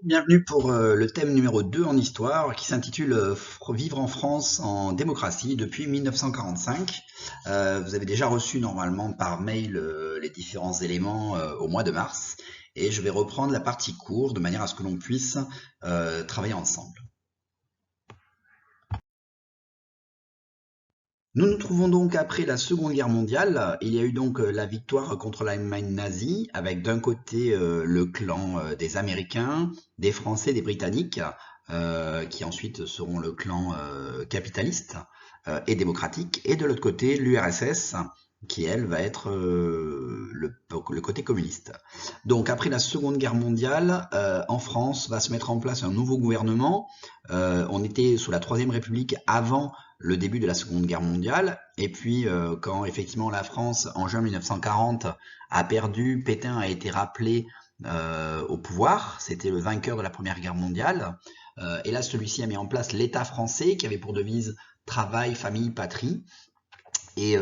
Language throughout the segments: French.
Bienvenue pour le thème numéro 2 en histoire qui s'intitule Vivre en France en démocratie depuis 1945. Vous avez déjà reçu normalement par mail les différents éléments au mois de mars et je vais reprendre la partie cours de manière à ce que l'on puisse travailler ensemble. Nous nous trouvons donc après la Seconde Guerre mondiale. Il y a eu donc la victoire contre l'Allemagne nazie, avec d'un côté le clan des Américains, des Français, des Britanniques, qui ensuite seront le clan capitaliste et démocratique, et de l'autre côté l'URSS, qui elle va être le côté communiste. Donc après la Seconde Guerre mondiale, en France va se mettre en place un nouveau gouvernement. On était sous la Troisième République avant le début de la Seconde Guerre mondiale, et puis quand effectivement la France, en juin 1940, a perdu, Pétain a été rappelé au pouvoir, c'était le vainqueur de la Première Guerre mondiale, et là celui-ci a mis en place l'État français qui avait pour devise travail, famille, patrie, et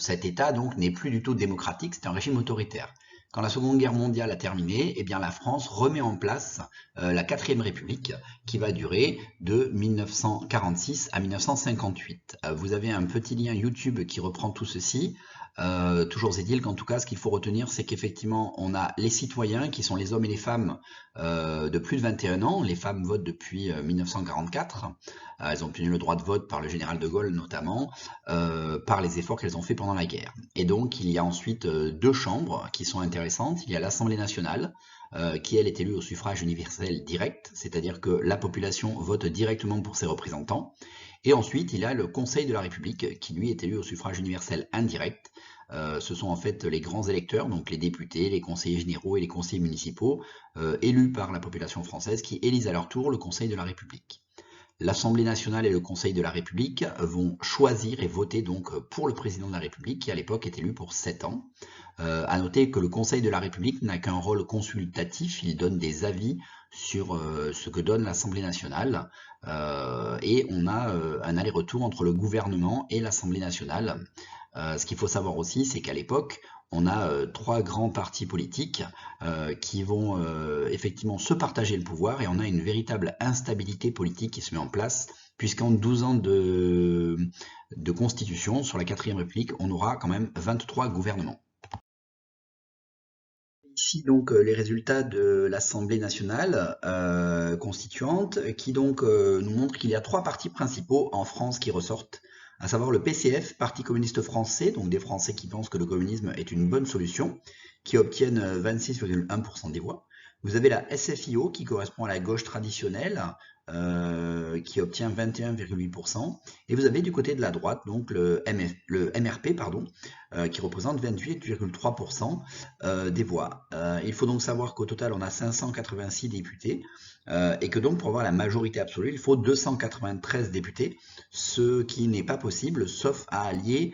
cet État donc n'est plus du tout démocratique, c'est un régime autoritaire. Quand la Seconde Guerre mondiale a terminé, eh bien la France remet en place la Quatrième République qui va durer de 1946 à 1958. Vous avez un petit lien YouTube qui reprend tout ceci. Toujours est-il qu'en tout cas, ce qu'il faut retenir, c'est qu'effectivement, on a les citoyens qui sont les hommes et les femmes de plus de 21 ans. Les femmes votent depuis 1944. Elles ont obtenu le droit de vote par le général de Gaulle notamment, par les efforts qu'elles ont fait pendant la guerre. Et donc, il y a ensuite deux chambres qui sont intéressantes. Il y a l'Assemblée nationale, qui elle est élue au suffrage universel direct, c'est-à-dire que la population vote directement pour ses représentants. Et ensuite, il y a le Conseil de la République, qui lui est élu au suffrage universel indirect. Ce sont en fait les grands électeurs, donc les députés, les conseillers généraux et les conseillers municipaux, élus par la population française, qui élisent à leur tour le Conseil de la République. L'Assemblée nationale et le Conseil de la République vont choisir et voter donc pour le président de la République, qui à l'époque est élu pour 7 ans. À noter que le Conseil de la République n'a qu'un rôle consultatif, il donne des avis sur ce que donne l'Assemblée nationale, et on a un aller-retour entre le gouvernement et l'Assemblée nationale. Ce qu'il faut savoir aussi, c'est qu'à l'époque, on a trois grands partis politiques qui vont effectivement se partager le pouvoir, et on a une véritable instabilité politique qui se met en place, puisqu'en 12 ans de constitution, sur la 4ème République, on aura quand même 23 gouvernements. Ici donc les résultats de l'Assemblée nationale constituante, qui donc nous montrent qu'il y a trois partis principaux en France qui ressortent, à savoir le PCF, Parti communiste français, donc des Français qui pensent que le communisme est une bonne solution, qui obtiennent 26,1% des voix. Vous avez la SFIO qui correspond à la gauche traditionnelle, qui obtient 21,8%. Et vous avez du côté de la droite donc le MRP, pardon, qui représente 28,3% des voix. Il faut donc savoir qu'au total on a 586 députés, et que donc pour avoir la majorité absolue il faut 293 députés, ce qui n'est pas possible sauf à allier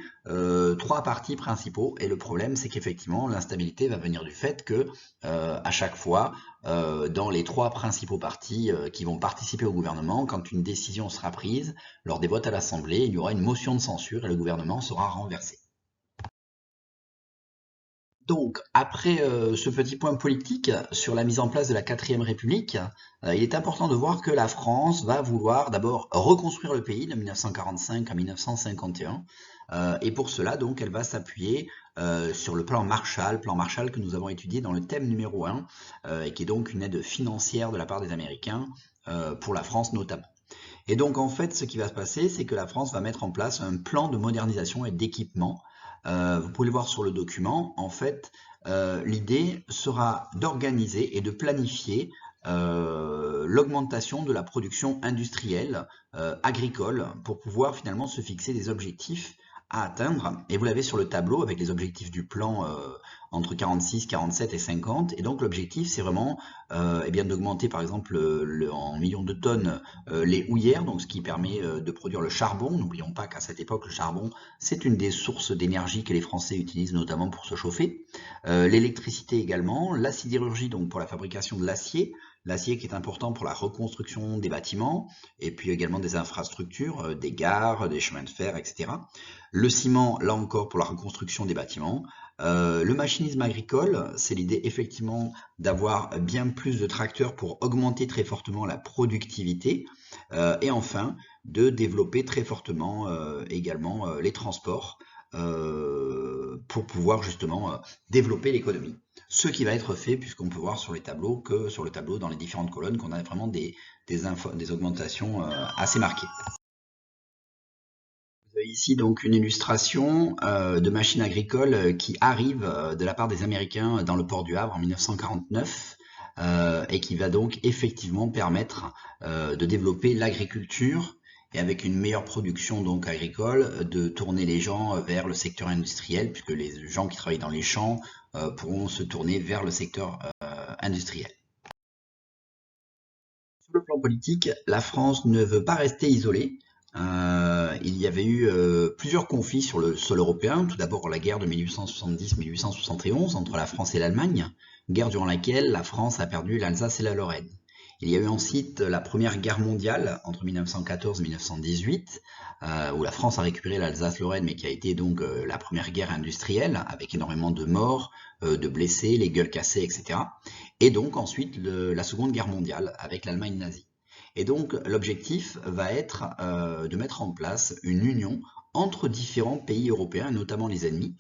trois partis principaux. Et le problème, c'est qu'effectivement l'instabilité va venir du fait que à chaque fois dans les trois principaux partis qui vont participer au gouvernement, quand une décision sera prise lors des votes à l'Assemblée, il y aura une motion de censure et le gouvernement sera renversé. Donc, après ce petit point politique sur la mise en place de la Quatrième République, il est important de voir que la France va vouloir d'abord reconstruire le pays de 1945 à 1951, et pour cela, donc, elle va s'appuyer sur le plan Marshall que nous avons étudié dans le thème numéro 1, et qui est donc une aide financière de la part des Américains pour la France notamment. Et donc en fait, ce qui va se passer, c'est que la France va mettre en place un plan de modernisation et d'équipement. Vous pouvez le voir sur le document. En fait, l'idée sera d'organiser et de planifier l'augmentation de la production industrielle agricole pour pouvoir finalement se fixer des objectifs à atteindre. Et vous l'avez sur le tableau avec les objectifs du plan entre 46, 47 et 50. Et donc l'objectif, c'est vraiment eh bien d'augmenter par exemple en millions de tonnes les houillères, donc ce qui permet de produire le charbon. N'oublions pas qu'à cette époque, le charbon, c'est une des sources d'énergie que les Français utilisent notamment pour se chauffer. L'électricité également, la sidérurgie donc pour la fabrication de l'acier qui est important pour la reconstruction des bâtiments, et puis également des infrastructures, des gares, des chemins de fer, etc. Le ciment, là encore, pour la reconstruction des bâtiments. Le machinisme agricole, c'est l'idée effectivement d'avoir bien plus de tracteurs pour augmenter très fortement la productivité et enfin de développer très fortement également les transports pour pouvoir justement développer l'économie. Ce qui va être fait puisqu'on peut voir sur les tableaux que sur le tableau dans les différentes colonnes qu'on a vraiment des augmentations assez marquées. Vous avez ici donc une illustration de machines agricoles qui arrivent de la part des Américains dans le port du Havre en 1949 et qui va donc effectivement permettre de développer l'agriculture et avec une meilleure production donc agricole, de tourner les gens vers le secteur industriel puisque les gens qui travaillent dans les champs pourront se tourner vers le secteur industriel. Sur le plan politique, la France ne veut pas rester isolée. Il y avait eu plusieurs conflits sur le sol européen. Tout d'abord la guerre de 1870-1871 entre la France et l'Allemagne, guerre durant laquelle la France a perdu l'Alsace et la Lorraine. Il y a eu ensuite la Première Guerre mondiale entre 1914 et 1918, où la France a récupéré l'Alsace-Lorraine, mais qui a été donc la première guerre industrielle, avec énormément de morts, de blessés, les gueules cassées, etc. Et donc ensuite la Seconde Guerre mondiale, avec l'Allemagne nazie. Et donc l'objectif va être de mettre en place une union entre différents pays européens, notamment les ennemis.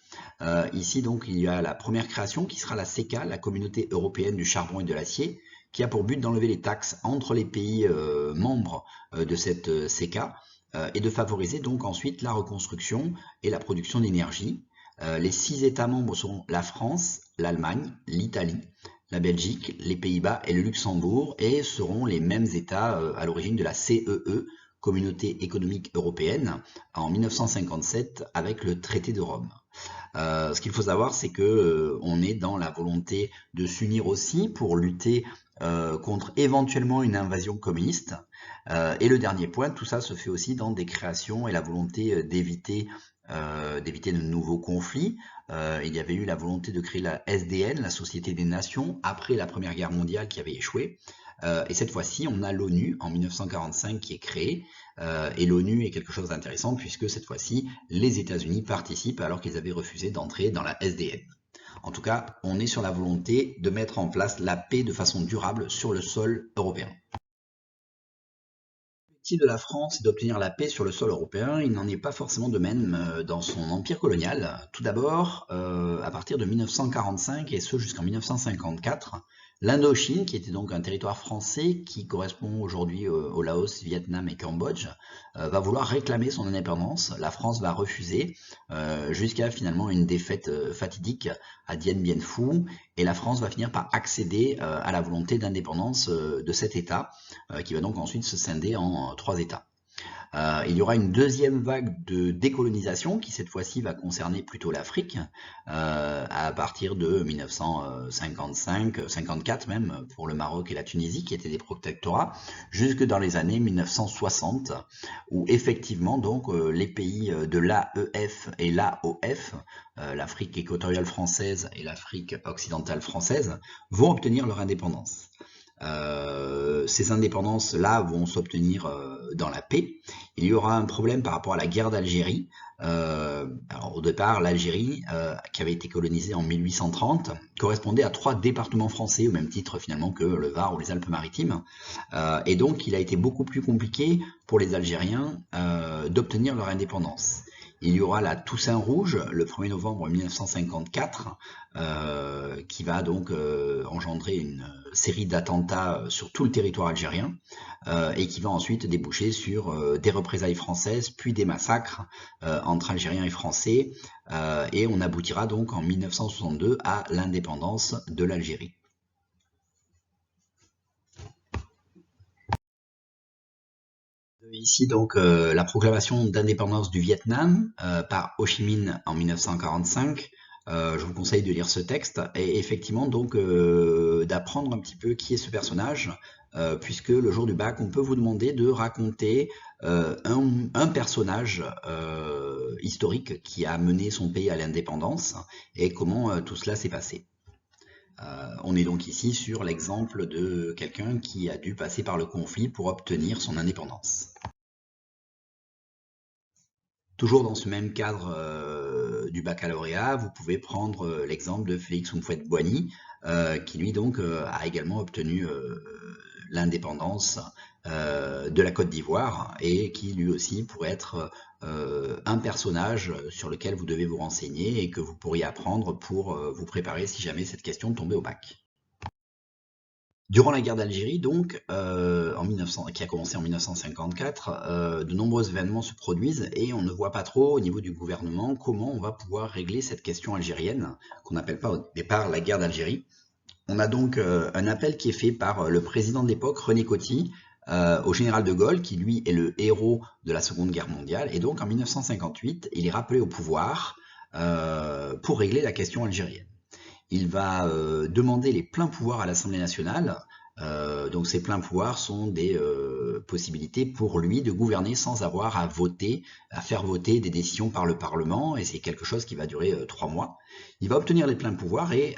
Ici donc il y a la première création qui sera la CECA, la Communauté européenne du charbon et de l'acier, qui a pour but d'enlever les taxes entre les pays membres de cette CECA et de favoriser donc ensuite la reconstruction et la production d'énergie. Les 6 États membres sont la France, l'Allemagne, l'Italie, la Belgique, les Pays-Bas et le Luxembourg et seront les mêmes États à l'origine de la CEE, Communauté économique européenne, en 1957 avec le traité de Rome. Ce qu'il faut savoir, c'est que on est dans la volonté de s'unir aussi pour lutter contre éventuellement une invasion communiste. Et le dernier point, tout ça se fait aussi dans des créations et la volonté d'éviter de nouveaux conflits. Il y avait eu la volonté de créer la SDN, la Société des Nations, après la Première Guerre mondiale qui avait échoué. Et cette fois-ci, on a l'ONU en 1945 qui est créée. Et l'ONU est quelque chose d'intéressant puisque cette fois-ci, les États-Unis participent alors qu'ils avaient refusé d'entrer dans la SDN. En tout cas, on est sur la volonté de mettre en place la paix de façon durable sur le sol européen. L'objectif de la France est d'obtenir la paix sur le sol européen. Il n'en est pas forcément de même dans son empire colonial. Tout d'abord, à partir de 1945 et ce jusqu'en 1954, l'Indochine, qui était donc un territoire français qui correspond aujourd'hui au Laos, Vietnam et Cambodge, va vouloir réclamer son indépendance. La France va refuser jusqu'à finalement une défaite fatidique à Dien Bien Phu et la France va finir par accéder à la volonté d'indépendance de cet État qui va donc ensuite se scinder en 3 États. Il y aura une deuxième vague de décolonisation qui cette fois-ci va concerner plutôt l'Afrique à partir de 1955-54 même pour le Maroc et la Tunisie qui étaient des protectorats jusque dans les années 1960 où effectivement donc les pays de l'AEF et l'AOF, l'Afrique équatoriale française et l'Afrique occidentale française vont obtenir leur indépendance. Ces indépendances-là vont s'obtenir dans la paix. Il y aura un problème par rapport à la guerre d'Algérie. Alors au départ, l'Algérie, qui avait été colonisée en 1830, correspondait à 3 départements français, au même titre finalement que le Var ou les Alpes-Maritimes. Et donc il a été beaucoup plus compliqué pour les Algériens d'obtenir leur indépendance. Il y aura la Toussaint Rouge le 1er novembre 1954 qui va donc engendrer une série d'attentats sur tout le territoire algérien et qui va ensuite déboucher sur des représailles françaises puis des massacres entre Algériens et Français et on aboutira donc en 1962 à l'indépendance de l'Algérie. Ici donc la proclamation d'indépendance du Vietnam par Ho Chi Minh en 1945. Je vous conseille de lire ce texte et effectivement donc d'apprendre un petit peu qui est ce personnage, puisque le jour du bac, on peut vous demander de raconter un personnage historique qui a mené son pays à l'indépendance et comment tout cela s'est passé. On est donc ici sur l'exemple de quelqu'un qui a dû passer par le conflit pour obtenir son indépendance. Toujours dans ce même cadre du baccalauréat, vous pouvez prendre l'exemple de Félix Houphouët-Boigny, qui lui donc a également obtenu l'indépendance de la Côte d'Ivoire et qui lui aussi pourrait être un personnage sur lequel vous devez vous renseigner et que vous pourriez apprendre pour vous préparer si jamais cette question tombait au bac. Durant la guerre d'Algérie, donc, qui a commencé en 1954, de nombreux événements se produisent et on ne voit pas trop au niveau du gouvernement comment on va pouvoir régler cette question algérienne, qu'on n'appelle pas au départ la guerre d'Algérie. On a donc un appel qui est fait par le président de l'époque, René Coty, au général de Gaulle, qui lui est le héros de la Seconde Guerre mondiale. Et donc en 1958, il est rappelé au pouvoir pour régler la question algérienne. Il va demander les pleins pouvoirs à l'Assemblée nationale. Donc ces pleins pouvoirs sont des possibilités pour lui de gouverner sans avoir à voter, à faire voter des décisions par le Parlement, et c'est quelque chose qui va durer 3 mois. Il va obtenir les pleins pouvoirs et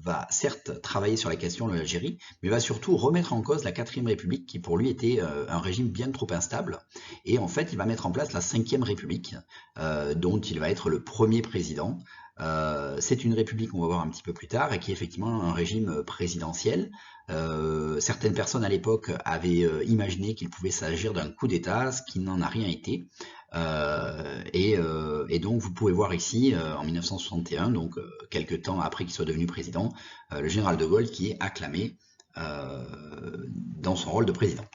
va certes travailler sur la question de l'Algérie, mais va surtout remettre en cause la 4ème République, qui pour lui était un régime bien trop instable, et en fait il va mettre en place la 5e République, dont il va être le premier président. C'est une république qu'on va voir un petit peu plus tard et qui est effectivement un régime présidentiel. Certaines personnes à l'époque avaient imaginé qu'il pouvait s'agir d'un coup d'État, ce qui n'en a rien été. Et donc vous pouvez voir ici, en 1961, donc quelques temps après qu'il soit devenu président, le général de Gaulle qui est acclamé dans son rôle de président.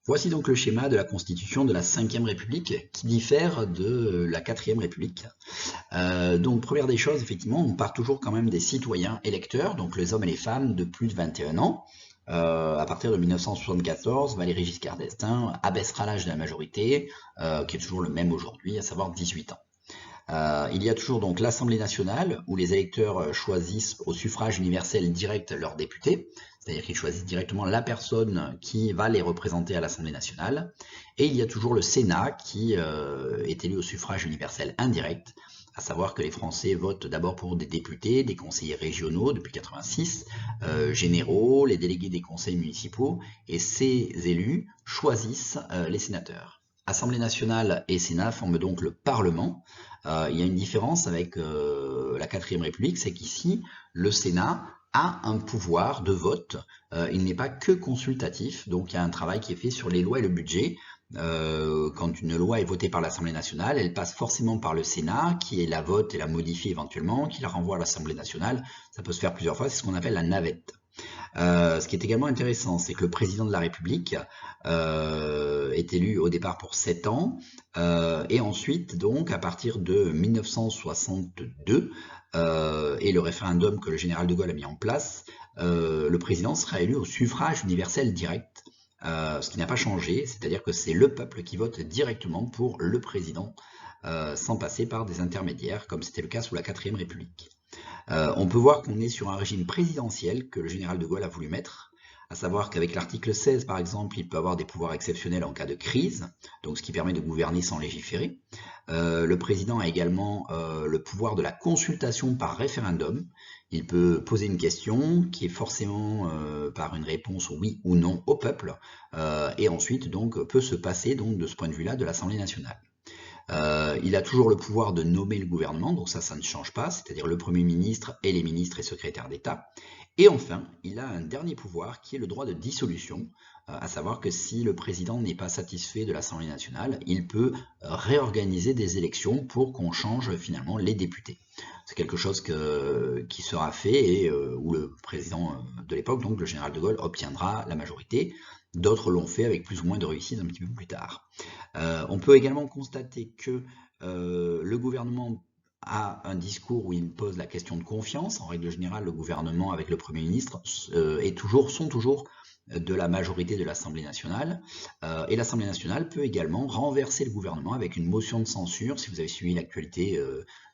Voici donc le schéma de la constitution de la 5e République qui diffère de la 4e République. Donc première des choses, effectivement, on part toujours quand même des citoyens électeurs, donc les hommes et les femmes de plus de 21 ans. À partir de 1974, Valéry Giscard d'Estaing abaissera l'âge de la majorité, qui est toujours le même aujourd'hui, à savoir 18 ans. Il y a toujours donc l'Assemblée nationale, où les électeurs choisissent au suffrage universel direct leurs députés, c'est-à-dire qu'ils choisissent directement la personne qui va les représenter à l'Assemblée nationale. Et il y a toujours le Sénat, qui est élu au suffrage universel indirect, à savoir que les Français votent d'abord pour des députés, des conseillers régionaux depuis 86, généraux, les délégués des conseils municipaux, et ces élus choisissent les sénateurs. Assemblée nationale et Sénat forment donc le Parlement. Il y a une différence avec la 4ème République, c'est qu'ici, le Sénat a un pouvoir de vote. Il n'est pas que consultatif, donc il y a un travail qui est fait sur les lois et le budget. Quand une loi est votée par l'Assemblée nationale, elle passe forcément par le Sénat, qui la vote et la modifie éventuellement, qui la renvoie à l'Assemblée nationale. Ça peut se faire plusieurs fois, c'est ce qu'on appelle la navette. Ce qui est également intéressant, c'est que le président de la République est élu au départ pour 7 ans, et ensuite, donc, à partir de 1962, et le référendum que le général de Gaulle a mis en place, le président sera élu au suffrage universel direct, ce qui n'a pas changé, c'est-à-dire que c'est le peuple qui vote directement pour le président, sans passer par des intermédiaires, comme c'était le cas sous la 4ème République. On peut voir qu'on est sur un régime présidentiel que le général de Gaulle a voulu mettre, à savoir qu'avec l'article 16 par exemple, il peut avoir des pouvoirs exceptionnels en cas de crise, donc ce qui permet de gouverner sans légiférer. Le président a également le pouvoir de la consultation par référendum. Il peut poser une question qui est forcément par une réponse oui ou non au peuple, et ensuite donc peut se passer donc de ce point de vue-là de l'Assemblée nationale. Il a toujours le pouvoir de nommer le gouvernement, donc ça ne change pas, c'est-à-dire le Premier ministre et les ministres et secrétaires d'État. Et enfin, il a un dernier pouvoir qui est le droit de dissolution, à savoir que si le président n'est pas satisfait de l'Assemblée nationale, il peut réorganiser des élections pour qu'on change finalement les députés. C'est quelque chose qui sera fait et où le président de l'époque, donc le général de Gaulle, obtiendra la majorité. D'autres l'ont fait avec plus ou moins de réussite un petit peu plus tard. On peut également constater que le gouvernement a un discours où il pose la question de confiance. En règle générale, le gouvernement avec le Premier ministre sont toujours de la majorité de l'Assemblée nationale. Et l'Assemblée nationale peut également renverser le gouvernement avec une motion de censure. Si vous avez suivi l'actualité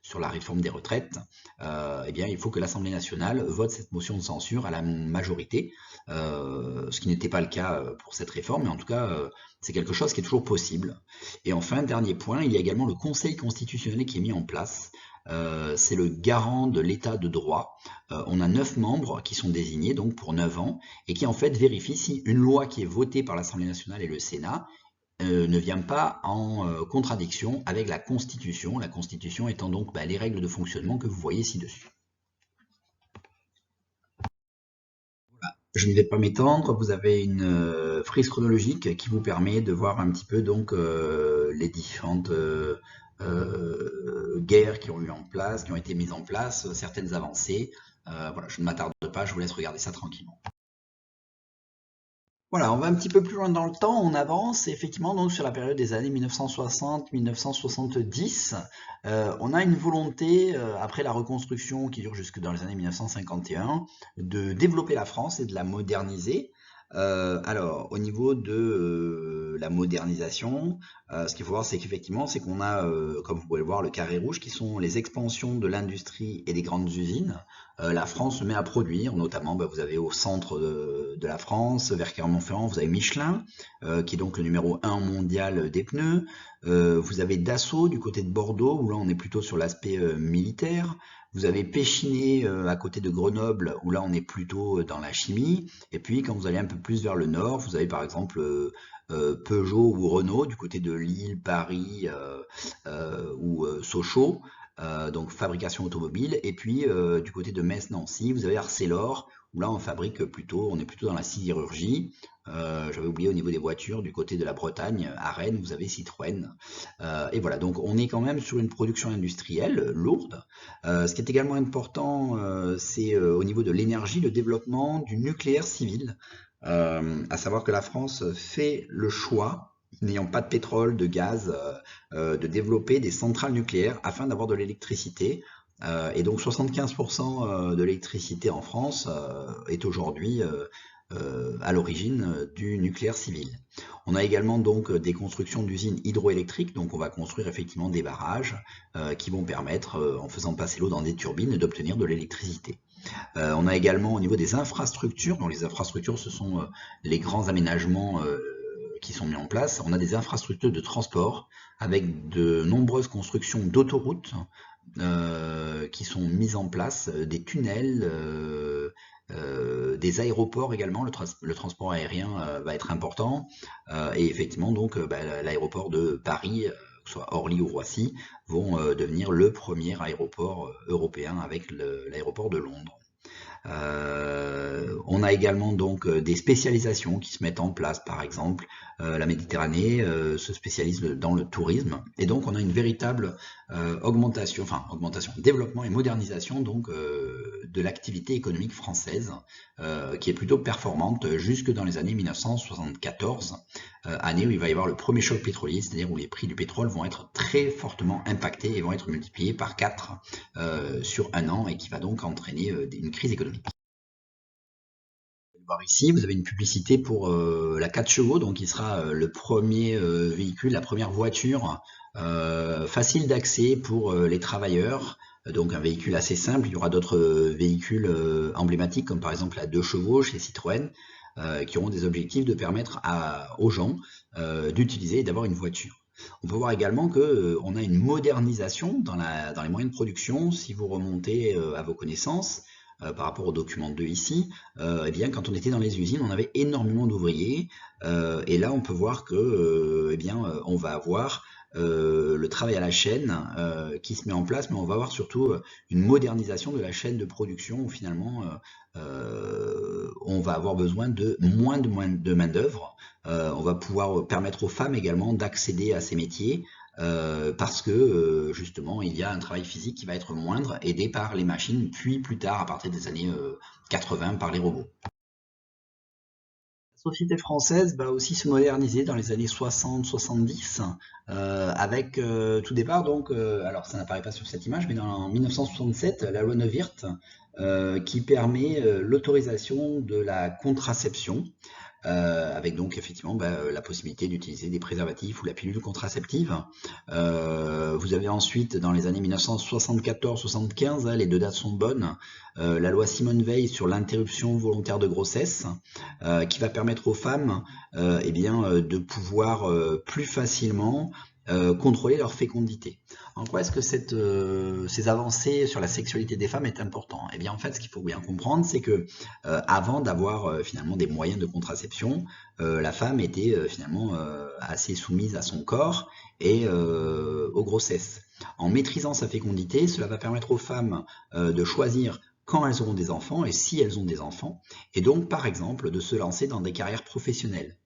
sur la réforme des retraites, eh bien, il faut que l'Assemblée nationale vote cette motion de censure à la majorité, ce qui n'était pas le cas pour cette réforme, mais en tout cas, c'est quelque chose qui est toujours possible. Et enfin, dernier point, il y a également le Conseil constitutionnel qui est mis en place. C'est le garant de l'état de droit. On a 9 membres qui sont désignés donc pour 9 ans et qui en fait vérifient si une loi qui est votée par l'Assemblée nationale et le Sénat ne vient pas en contradiction avec la Constitution étant donc les règles de fonctionnement que vous voyez ci-dessus. Je ne vais pas m'étendre, vous avez une frise chronologique qui vous permet de voir un petit peu donc les différentes guerres qui ont été mises en place, certaines avancées. Voilà, je ne m'attarde pas, je vous laisse regarder ça tranquillement. Voilà, on va un petit peu plus loin dans le temps, on avance effectivement donc sur la période des années 1960-1970. On a une volonté, après la reconstruction qui dure jusque dans les années 1951, de développer la France et de la moderniser. Alors, au niveau de la modernisation, ce qu'il faut voir, c'est qu'effectivement, c'est qu'on a, comme vous pouvez le voir, le carré rouge, qui sont les expansions de l'industrie et des grandes usines. La France se met à produire, notamment, vous avez au centre de la France, vers Clermont-Ferrand, vous avez Michelin, qui est donc le numéro 1 mondial des pneus. Vous avez Dassault du côté de Bordeaux, où là, on est plutôt sur l'aspect militaire. Vous avez Péchinet à côté de Grenoble, où là on est plutôt dans la chimie. Et puis quand vous allez un peu plus vers le nord, vous avez par exemple Peugeot ou Renault du côté de Lille, Paris ou Sochaux, donc fabrication automobile. Et puis du côté de Metz-Nancy, vous avez Arcelor, où là on est plutôt dans la sidérurgie. J'avais oublié au niveau des voitures, du côté de la Bretagne, à Rennes, vous avez Citroën. Et voilà, donc on est quand même sur une production industrielle lourde. Ce qui est également important, c'est au niveau de l'énergie, le développement du nucléaire civil. À savoir que la France fait le choix, n'ayant pas de pétrole, de gaz, de développer des centrales nucléaires afin d'avoir de l'électricité. Et donc 75% de l'électricité en France est aujourd'hui à l'origine du nucléaire civil. On a également donc des constructions d'usines hydroélectriques, donc on va construire effectivement des barrages qui vont permettre, en faisant passer l'eau dans des turbines, d'obtenir de l'électricité. On a également au niveau des infrastructures, donc les infrastructures ce sont les grands aménagements qui sont mis en place. On a des infrastructures de transport avec de nombreuses constructions d'autoroutes qui sont mises en place, des tunnels, des aéroports également. Le transport aérien va être important, et effectivement donc l'aéroport de Paris, que ce soit Orly ou Roissy, vont devenir le premier aéroport européen avec l'aéroport de Londres. On a également donc des spécialisations qui se mettent en place, par exemple la Méditerranée se spécialise dans le tourisme, et donc on a une véritable développement et modernisation donc de l'activité économique française qui est plutôt performante jusque dans les années 1974, année où il va y avoir le premier choc pétrolier, c'est-à-dire où les prix du pétrole vont être très fortement impactés et vont être multipliés par 4 sur un an, et qui va donc entraîner une crise économique. Ici, vous avez une publicité pour la 4 chevaux, donc qui sera le premier véhicule, la première voiture facile d'accès pour les travailleurs. Donc un véhicule assez simple. Il y aura d'autres véhicules emblématiques, comme par exemple la 2 chevaux chez Citroën, qui auront des objectifs de permettre aux gens d'utiliser et d'avoir une voiture. On peut voir également qu'on a une modernisation dans les moyens de production. Si vous remontez à vos connaissances, par rapport au document 2 ici, eh bien, quand on était dans les usines, on avait énormément d'ouvriers, et là on peut voir que on va avoir le travail à la chaîne qui se met en place, mais on va avoir surtout une modernisation de la chaîne de production où finalement on va avoir besoin de moins de main-d'œuvre. On va pouvoir permettre aux femmes également d'accéder à ces métiers, parce que justement il y a un travail physique qui va être moindre, aidé par les machines, puis plus tard à partir des années 80 par les robots. La société française va aussi se moderniser dans les années 60-70 avec tout départ donc, alors ça n'apparaît pas sur cette image, mais en 1967 la loi Neuwirth qui permet l'autorisation de la contraception, avec donc effectivement la possibilité d'utiliser des préservatifs ou la pilule contraceptive. Vous avez ensuite dans les années 1974-75, les deux dates sont bonnes, la loi Simone Veil sur l'interruption volontaire de grossesse, qui va permettre aux femmes de pouvoir plus facilement contrôler leur fécondité. En quoi est-ce que ces avancées sur la sexualité des femmes est important? Eh bien, en fait, ce qu'il faut bien comprendre, c'est que avant d'avoir finalement des moyens de contraception, la femme était finalement assez soumise à son corps et aux grossesses. En maîtrisant sa fécondité, cela va permettre aux femmes de choisir quand elles auront des enfants et si elles ont des enfants, et donc par exemple de se lancer dans des carrières professionnelles.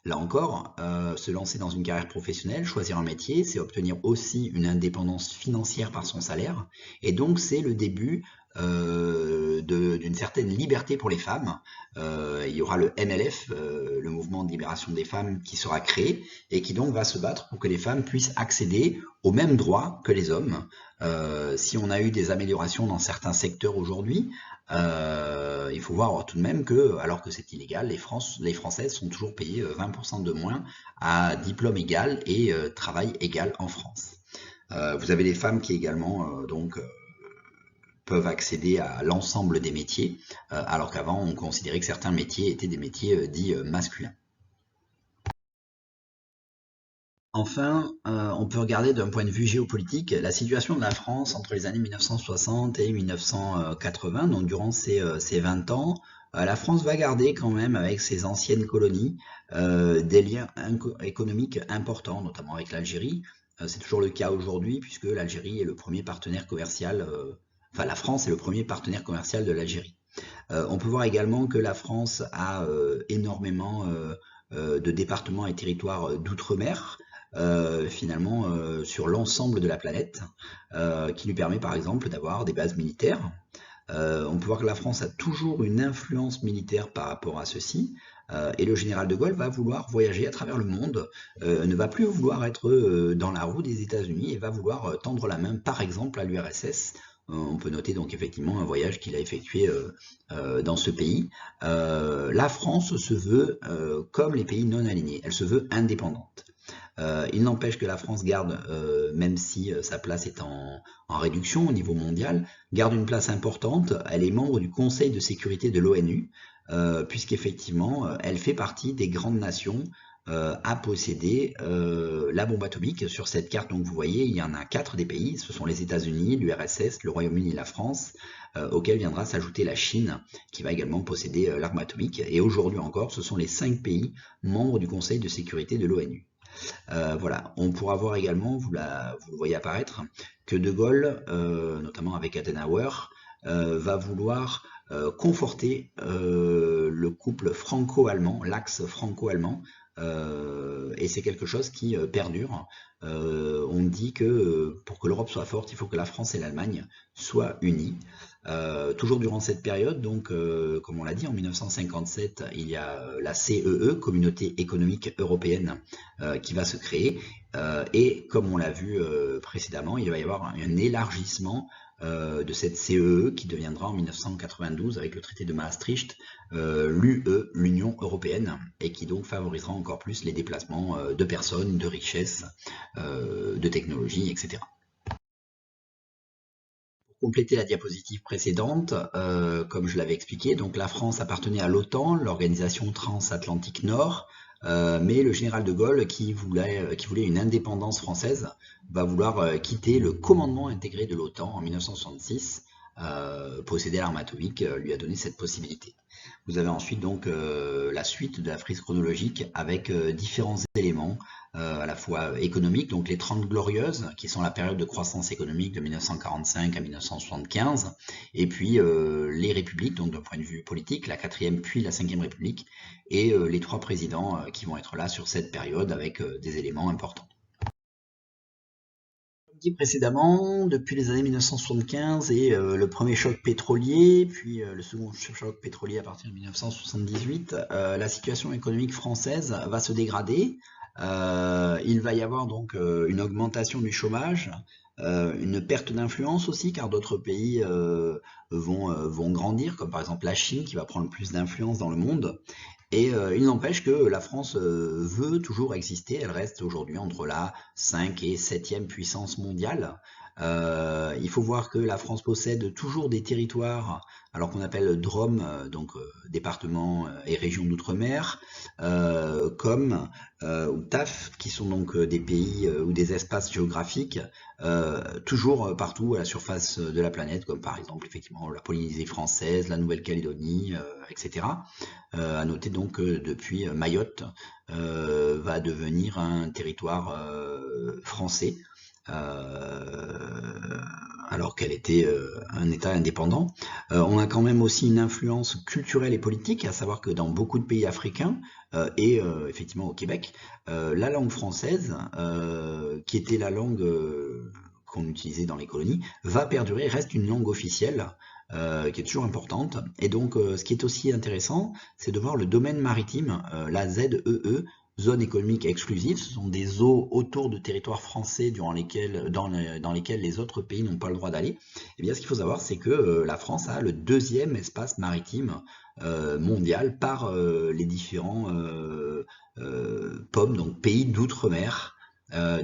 Là encore, se lancer dans une carrière professionnelle, choisir un métier, c'est obtenir aussi une indépendance financière par son salaire. Et donc, c'est le début d'une certaine liberté pour les femmes. Il y aura le MLF, le mouvement de libération des femmes, qui sera créé et qui donc va se battre pour que les femmes puissent accéder aux mêmes droits que les hommes. Si on a eu des améliorations dans certains secteurs aujourd'hui, il faut voir tout de même que, alors que c'est illégal, les Françaises sont toujours payées 20% de moins à diplôme égal et travail égal en France. Vous avez les femmes qui également peuvent accéder à l'ensemble des métiers, alors qu'avant on considérait que certains métiers étaient des métiers dits masculins. Enfin, on peut regarder d'un point de vue géopolitique la situation de la France entre les années 1960 et 1980, donc durant ces 20 ans. La France va garder quand même avec ses anciennes colonies des liens économiques importants, notamment avec l'Algérie. C'est toujours le cas aujourd'hui puisque l'Algérie est le premier partenaire commercial, enfin la France est le premier partenaire commercial de l'Algérie. On peut voir également que la France a énormément de départements et territoires d'outre-mer, finalement sur l'ensemble de la planète, qui lui permet par exemple d'avoir des bases militaires. On peut voir que la France a toujours une influence militaire par rapport à ceci, et le général de Gaulle va vouloir voyager à travers le monde, ne va plus vouloir être dans la roue des États-Unis et va vouloir tendre la main par exemple à l'URSS. On peut noter donc effectivement un voyage qu'il a effectué dans ce pays. La France se veut comme les pays non alignés, elle se veut indépendante. Il n'empêche que la France garde, même si sa place est en réduction au niveau mondial, garde une place importante. Elle est membre du Conseil de sécurité de l'ONU, puisqu'effectivement, elle fait partie des grandes nations à posséder la bombe atomique. Sur cette carte, donc vous voyez, il y en a 4 des pays. Ce sont les États-Unis, l'URSS, le Royaume-Uni et la France, auquel viendra s'ajouter la Chine, qui va également posséder l'arme atomique. Et aujourd'hui encore, ce sont les 5 pays membres du Conseil de sécurité de l'ONU. Voilà, on pourra voir également, vous le voyez apparaître, que De Gaulle, notamment avec Adenauer, va vouloir conforter le couple franco-allemand, l'axe franco-allemand, et c'est quelque chose qui perdure. On dit que pour que l'Europe soit forte, il faut que la France et l'Allemagne soient unies. Toujours durant cette période, donc, comme on l'a dit, en 1957, il y a la CEE, Communauté économique européenne, qui va se créer. Et comme on l'a vu précédemment, il va y avoir un élargissement de cette CEE qui deviendra en 1992 avec le traité de Maastricht l'UE, l'Union européenne, et qui donc favorisera encore plus les déplacements de personnes, de richesses, de technologies, etc. Pour compléter la diapositive précédente, comme je l'avais expliqué, donc la France appartenait à l'OTAN, l'Organisation transatlantique Nord, mais le général de Gaulle, qui voulait une indépendance française, va vouloir quitter le commandement intégré de l'OTAN en 1966. Posséder l'arme atomique lui a donné cette possibilité. Vous avez ensuite donc la suite de la frise chronologique avec différents éléments à la fois économiques, donc les 30 glorieuses, qui sont la période de croissance économique de 1945 à 1975, et puis les républiques, donc d'un point de vue politique, la 4e puis la 5e république, et les 3 présidents qui vont être là sur cette période avec des éléments importants. Dit précédemment, depuis les années 1975 et le premier choc pétrolier, puis le second choc pétrolier à partir de 1978, la situation économique française va se dégrader. Il va y avoir donc une augmentation du chômage, une perte d'influence aussi, car d'autres pays vont grandir, comme par exemple la Chine qui va prendre plus d'influence dans le monde. Et il n'empêche que la France veut toujours exister, elle reste aujourd'hui entre la 5 et 7e puissance mondiale. Il faut voir que la France possède toujours des territoires, alors qu'on appelle DROM, donc départements et régions d'outre-mer, comme ou TAF, qui sont donc des pays ou des espaces géographiques, toujours partout à la surface de la planète, comme par exemple effectivement la Polynésie française, la Nouvelle-Calédonie, etc. À noter donc que depuis Mayotte va devenir un territoire français, alors qu'elle était un État indépendant. On a quand même aussi une influence culturelle et politique, à savoir que dans beaucoup de pays africains, et effectivement au Québec, la langue française, qui était la langue qu'on utilisait dans les colonies, va perdurer, reste une langue officielle, qui est toujours importante. Et donc, ce qui est aussi intéressant, c'est de voir le domaine maritime, la ZEE, zone économique exclusive. Ce sont des eaux autour de territoires français dans lesquels les autres pays n'ont pas le droit d'aller. Et bien, ce qu'il faut savoir, c'est que la France a le deuxième espace maritime mondial par les différents POM, donc pays d'outre-mer.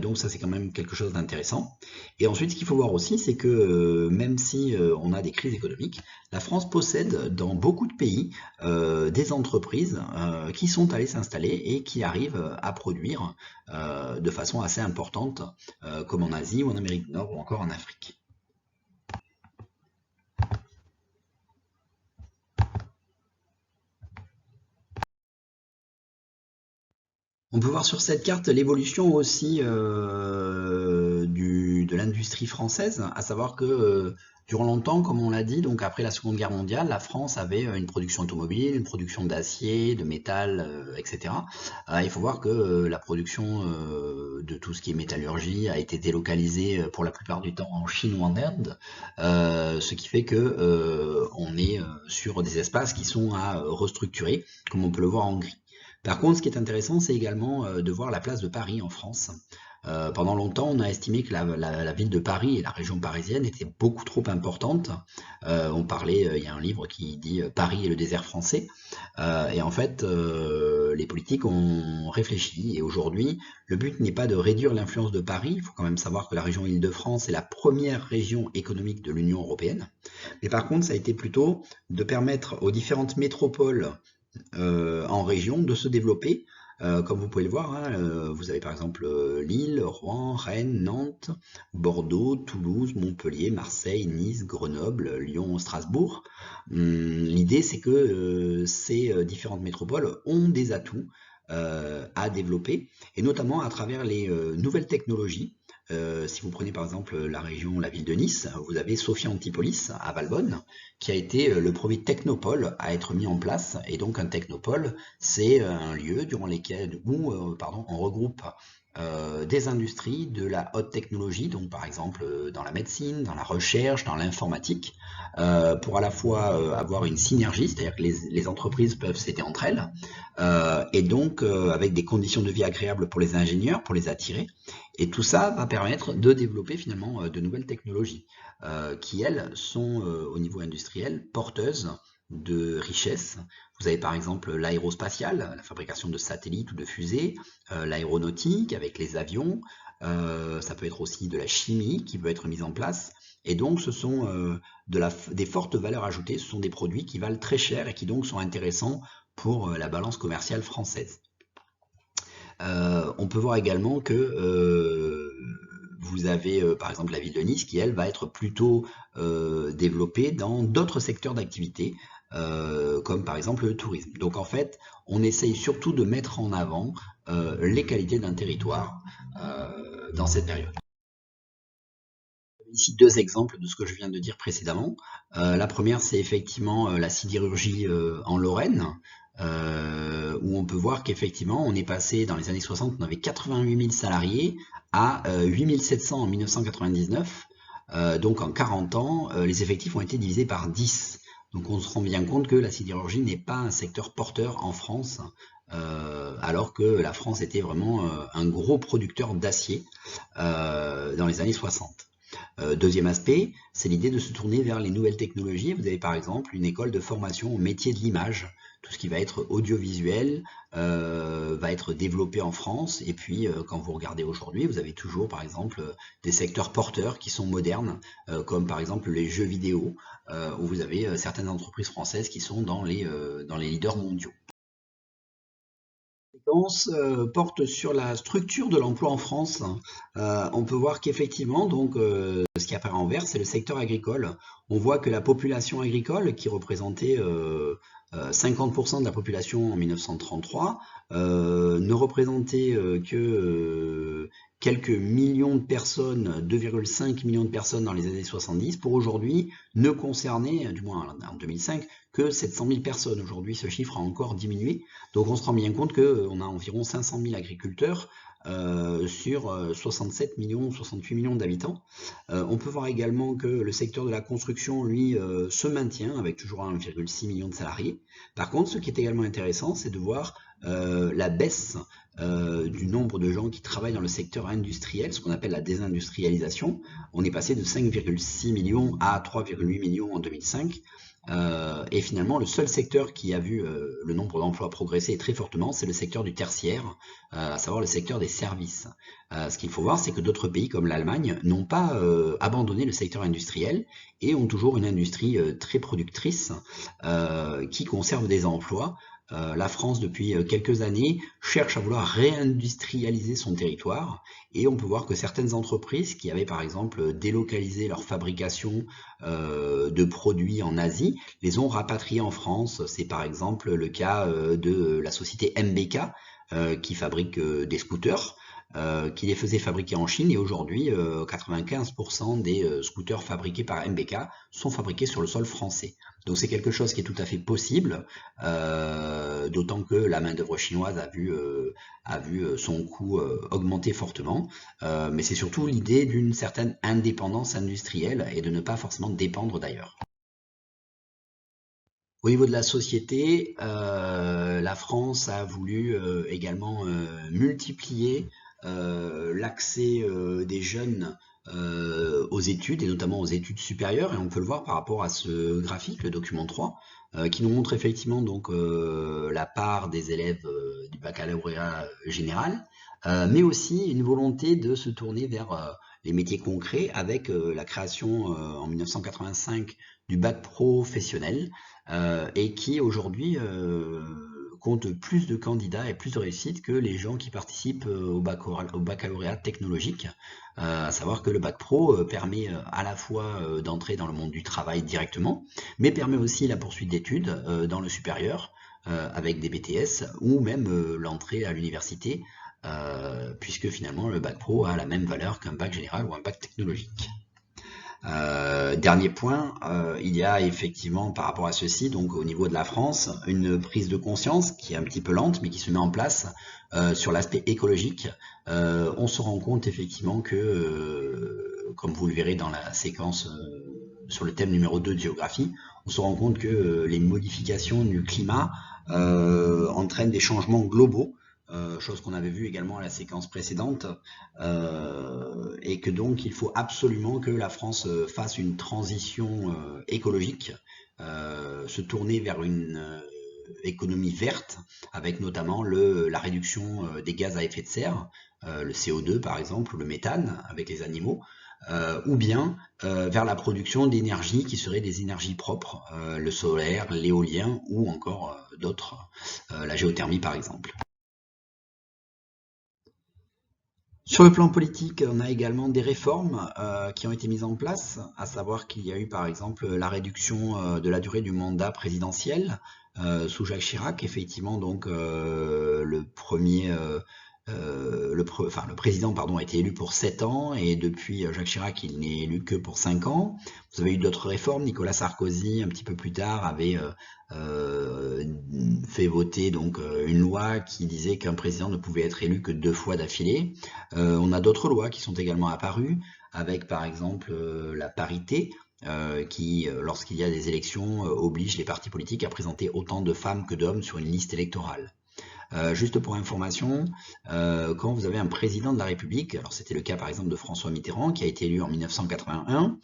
Donc ça c'est quand même quelque chose d'intéressant. Et ensuite ce qu'il faut voir aussi c'est que même si on a des crises économiques, la France possède dans beaucoup de pays des entreprises qui sont allées s'installer et qui arrivent à produire de façon assez importante, comme en Asie ou en Amérique du Nord ou encore en Afrique. On peut voir sur cette carte l'évolution aussi de l'industrie française, à savoir que durant longtemps, comme on l'a dit, donc après la Seconde Guerre mondiale, la France avait une production automobile, une production d'acier, de métal, etc. Il faut voir que la production de tout ce qui est métallurgie a été délocalisée pour la plupart du temps en Chine ou en Inde, ce qui fait que on est sur des espaces qui sont à restructurer, comme on peut le voir en gris. Par contre, ce qui est intéressant, c'est également de voir la place de Paris en France. Pendant longtemps, on a estimé que la ville de Paris et la région parisienne étaient beaucoup trop importantes. On parlait, il y a un livre qui dit Paris et le désert français. Et en fait, les politiques ont réfléchi. Et aujourd'hui, le but n'est pas de réduire l'influence de Paris. Il faut quand même savoir que la région Île-de-France est la première région économique de l'Union européenne. Mais par contre, ça a été plutôt de permettre aux différentes métropoles en région de se développer. Comme vous pouvez le voir, hein, vous avez par exemple Lille, Rouen, Rennes, Nantes, Bordeaux, Toulouse, Montpellier, Marseille, Nice, Grenoble, Lyon, Strasbourg. L'idée c'est que ces différentes métropoles ont des atouts à développer, et notamment à travers les nouvelles technologies. Si vous prenez par exemple la ville de Nice, vous avez Sophia Antipolis à Valbonne, qui a été le premier technopole à être mis en place. Et donc un technopole, c'est un lieu où on regroupe des industries de la haute technologie, donc par exemple dans la médecine, dans la recherche, dans l'informatique, pour à la fois avoir une synergie, c'est-à-dire que les entreprises peuvent s'aider entre elles, et donc avec des conditions de vie agréables pour les ingénieurs, pour les attirer. Et tout ça va permettre de développer finalement de nouvelles technologies qui, elles, sont au niveau industriel porteuses de richesses. Vous avez par exemple l'aérospatiale, la fabrication de satellites ou de fusées, l'aéronautique avec les avions, ça peut être aussi de la chimie qui peut être mise en place. Et donc ce sont des fortes valeurs ajoutées, ce sont des produits qui valent très cher et qui donc sont intéressants pour la balance commerciale française. On peut voir également que vous avez par exemple la ville de Nice qui, elle, va être plutôt développée dans d'autres secteurs d'activité, comme par exemple le tourisme. Donc en fait, on essaye surtout de mettre en avant les qualités d'un territoire dans cette période. Ici deux exemples de ce que je viens de dire précédemment. La première, c'est effectivement la sidérurgie en Lorraine, où on peut voir qu'effectivement, on est passé dans les années 60, on avait 88 000 salariés à 8 700 en 1999. Donc en 40 ans, les effectifs ont été divisés par 10. Donc on se rend bien compte que la sidérurgie n'est pas un secteur porteur en France, alors que la France était vraiment un gros producteur d'acier dans les années 60. Deuxième aspect, c'est l'idée de se tourner vers les nouvelles technologies. Vous avez par exemple une école de formation au métier de l'image. Tout ce qui va être audiovisuel va être développé en France. Et puis, quand vous regardez aujourd'hui, vous avez toujours, par exemple, des secteurs porteurs qui sont modernes, comme par exemple les jeux vidéo, où vous avez certaines entreprises françaises qui sont dans les leaders mondiaux. Porte sur la structure de l'emploi en France. On peut voir qu'effectivement, donc, ce qui apparaît en vert, c'est le secteur agricole. On voit que la population agricole, qui représentait 50% de la population en 1933, ne représentait que quelques millions de personnes, 2,5 millions de personnes dans les années 70, pour aujourd'hui ne concernait, du moins en 2005, que 700 000 personnes. Aujourd'hui, ce chiffre a encore diminué. Donc on se rend bien compte qu'on a environ 500 000 agriculteurs sur 67 millions, 68 millions d'habitants. On peut voir également que le secteur de la construction, lui, se maintient avec toujours 1,6 million de salariés. Par contre, ce qui est également intéressant, c'est de voir la baisse du nombre de gens qui travaillent dans le secteur industriel, ce qu'on appelle la désindustrialisation. On est passé de 5,6 millions à 3,8 millions en 2005. Et finalement, le seul secteur qui a vu le nombre d'emplois progresser très fortement, c'est le secteur du tertiaire, à savoir le secteur des services. Ce qu'il faut voir, c'est que d'autres pays comme l'Allemagne n'ont pas abandonné le secteur industriel et ont toujours une industrie très productrice qui conserve des emplois. La France, depuis quelques années, cherche à vouloir réindustrialiser son territoire et on peut voir que certaines entreprises qui avaient par exemple délocalisé leur fabrication de produits en Asie, les ont rapatriés en France. C'est par exemple le cas de la société MBK qui fabrique des scooters. Qui les faisait fabriquer en Chine et aujourd'hui 95% des scooters fabriqués par MBK sont fabriqués sur le sol français. Donc c'est quelque chose qui est tout à fait possible, d'autant que la main-d'œuvre chinoise a vu son coût augmenter fortement, mais c'est surtout l'idée d'une certaine indépendance industrielle et de ne pas forcément dépendre d'ailleurs. Au niveau de la société, la France a voulu également multiplier l'accès des jeunes aux études, et notamment aux études supérieures, et on peut le voir par rapport à ce graphique, le document 3, qui nous montre effectivement donc la part des élèves du baccalauréat général, mais aussi une volonté de se tourner vers les métiers concrets avec la création en 1985 du bac professionnel, et qui aujourd'hui compte plus de candidats et plus de réussites que les gens qui participent au baccalauréat technologique. À savoir que le bac pro permet à la fois d'entrer dans le monde du travail directement, mais permet aussi la poursuite d'études dans le supérieur avec des BTS ou même l'entrée à l'université, puisque finalement le bac pro a la même valeur qu'un bac général ou un bac technologique. Dernier point, il y a effectivement par rapport à ceci, donc au niveau de la France, une prise de conscience qui est un petit peu lente mais qui se met en place sur l'aspect écologique. On se rend compte effectivement que, comme vous le verrez dans la séquence sur le thème numéro 2 de géographie, on se rend compte que les modifications du climat entraînent des changements globaux. Chose qu'on avait vu également à la séquence précédente, et que donc il faut absolument que la France fasse une transition écologique, se tourner vers une économie verte, avec notamment la réduction des gaz à effet de serre, le CO2 par exemple, ou le méthane avec les animaux, ou bien vers la production d'énergie qui seraient des énergies propres, le solaire, l'éolien ou encore d'autres, la géothermie par exemple. Sur le plan politique, on a également des réformes qui ont été mises en place, à savoir qu'il y a eu par exemple la réduction de la durée du mandat présidentiel sous Jacques Chirac. Effectivement, donc le président pardon, a été élu pour 7 ans et depuis Jacques Chirac, il n'est élu que pour 5 ans. Vous avez eu d'autres réformes. Nicolas Sarkozy, un petit peu plus tard, avait fait voter donc une loi qui disait qu'un président ne pouvait être élu que 2 fois d'affilée. On a d'autres lois qui sont également apparues, avec par exemple la parité, qui, lorsqu'il y a des élections, oblige les partis politiques à présenter autant de femmes que d'hommes sur une liste électorale. Juste pour information, quand vous avez un président de la République, alors c'était le cas par exemple de François Mitterrand qui a été élu en 1981,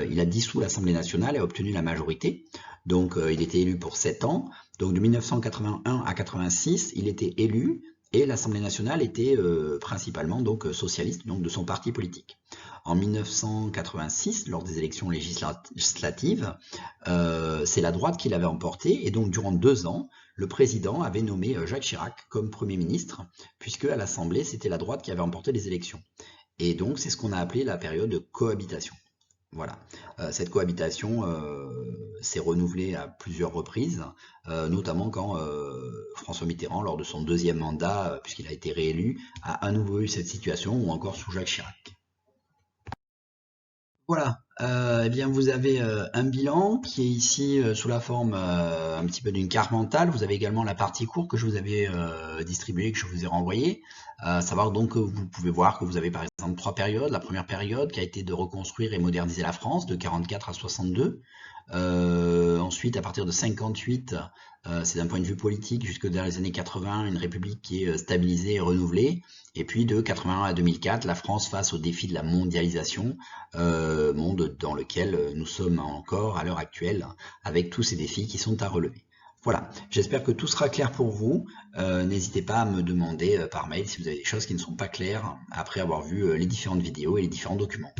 il a dissous l'Assemblée nationale et a obtenu la majorité. Donc il était élu pour 7 ans. Donc de 1981 à 86, il était élu et l'Assemblée nationale était principalement donc socialiste, donc de son parti politique. En 1986, lors des élections législatives, c'est la droite qui l'avait emporté et donc durant 2 ans, le président avait nommé Jacques Chirac comme Premier ministre, puisque à l'Assemblée, c'était la droite qui avait emporté les élections. Et donc, c'est ce qu'on a appelé la période de cohabitation. Voilà. Cette cohabitation s'est renouvelée à plusieurs reprises, notamment quand François Mitterrand, lors de son deuxième mandat, puisqu'il a été réélu, a à nouveau eu cette situation, ou encore sous Jacques Chirac. Voilà, eh bien vous avez un bilan qui est ici sous la forme un petit peu d'une carte mentale. Vous avez également la partie courte que je vous avais distribuée, que je vous ai renvoyée. Savoir donc que vous pouvez voir que vous avez par exemple 3 périodes. La première période qui a été de reconstruire et moderniser la France de 44 à 62. Ensuite, à partir de 58, c'est d'un point de vue politique, jusque dans les années 80, une république qui est stabilisée et renouvelée. Et puis de 81 à 2004, la France face au défi de la mondialisation, monde dans lequel nous sommes encore à l'heure actuelle, avec tous ces défis qui sont à relever. Voilà, j'espère que tout sera clair pour vous. N'hésitez pas à me demander par mail si vous avez des choses qui ne sont pas claires après avoir vu les différentes vidéos et les différents documents.